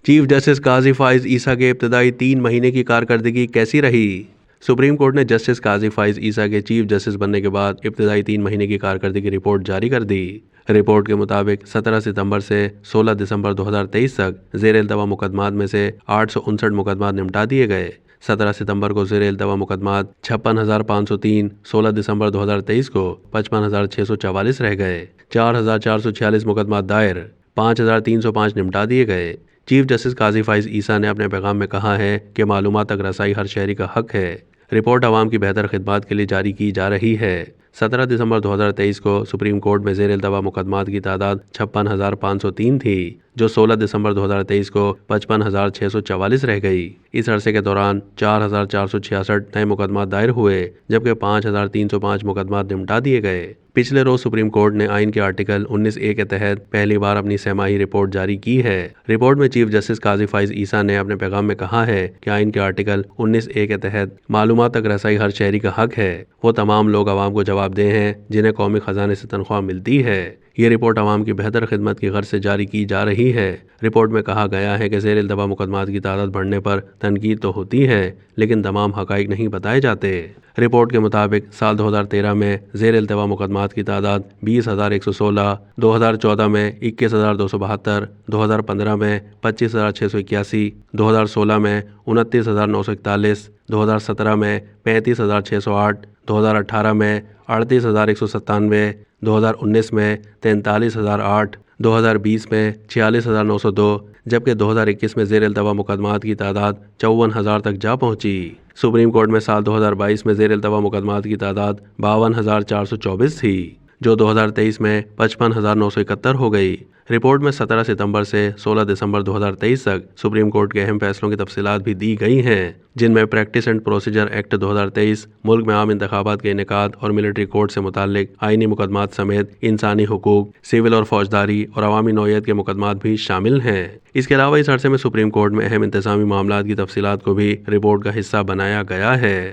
Chief justice قاضی فائز عیسیٰ کے ابتدائی 3 مہینے کی کارکردگی کیسی رہی؟ سپریم کورٹ نے جسٹس قاضی فائز عیسیٰ کے چیف جسٹس بننے کے بعد ابتدائی 3 مہینے کی کارکردگی رپورٹ جاری کر دی۔ رپورٹ کے مطابق 17 ستمبر سے 16 دسمبر 2023 تک زیر التوا مقدمات میں سے 859 مقدمات نمٹا دیے گئے۔ 17 ستمبر کو زیر التوا مقدمات 56,503، 16 دسمبر 2023 کو 55,644 رہ گئے۔ 4,446 مقدمات دائر، 5,305 نمٹا دیے گئے۔ چیف جسٹس قاضی فائز عیسیٰ نے اپنے پیغام میں کہا ہے کہ معلومات تک رسائی ہر شہری کا حق ہے۔ رپورٹ عوام کی بہتر خدمات کے لیے جاری کی جا رہی ہے۔ 17 دسمبر 2023 کو سپریم کورٹ میں زیر التوا مقدمات کی تعداد 56,503 تھی، جو 16 دسمبر 2023 کو 55,644 رہ گئی۔ اس عرصے کے دوران 4,466 نئے مقدمات دائر ہوئے، جبکہ 5,305 مقدمات نمٹا دیے گئے۔ پچھلے روز سپریم کورٹ نے آئین کے آرٹیکل 19A کے تحت پہلی بار اپنی سہ ماہی رپورٹ جاری کی ہے۔ رپورٹ میں چیف جسٹس قاضی فائز عیسیٰ نے اپنے پیغام میں کہا ہے کہ آئین کے آرٹیکل 19A کے تحت معلومات تک رسائی ہر شہری کا حق ہے۔ وہ تمام لوگ عوام کو جواب دہ ہیں جنہیں قومی خزانے سے تنخواہ ملتی ہے۔ یہ رپورٹ عوام کی بہتر خدمت کی غرض سے جاری کی جا رہی ہے۔ رپورٹ میں کہا گیا ہے کہ زیر التوا مقدمات کی تعداد بڑھنے پر تنقید تو ہوتی ہے، لیکن تمام حقائق نہیں بتائے جاتے۔ رپورٹ کے مطابق سال 2013 میں زیر التوا مقدمات کی تعداد 20,116، 2014 میں 21,272، 2015 میں 25,681، 2016 میں 29,941، 2017 میں 35,608، 2018 میں 38,197، 2019 میں 43,008، 2020 میں 46,902، جبکہ 2021 میں زیر التوا مقدمات کی تعداد 54,000 تک جا پہنچی۔ سپریم کورٹ میں سال 2022 میں زیر التوا مقدمات کی تعداد 52,424 تھی، جو 2023 میں 55,971 ہو گئی۔ رپورٹ میں 17 ستمبر سے 16 دسمبر 2023 تک سپریم کورٹ کے اہم فیصلوں کی تفصیلات بھی دی گئی ہیں، جن میں پریکٹس اینڈ پروسیجر ایکٹ 2023، ملک میں عام انتخابات کے انعقاد اور ملٹری کورٹ سے متعلق آئینی مقدمات سمیت انسانی حقوق، سول اور فوجداری اور عوامی نوعیت کے مقدمات بھی شامل ہیں۔ اس کے علاوہ اس عرصے میں سپریم کورٹ میں اہم انتظامی معاملات کی تفصیلات کو بھی رپورٹ کا حصہ بنایا گیا ہے۔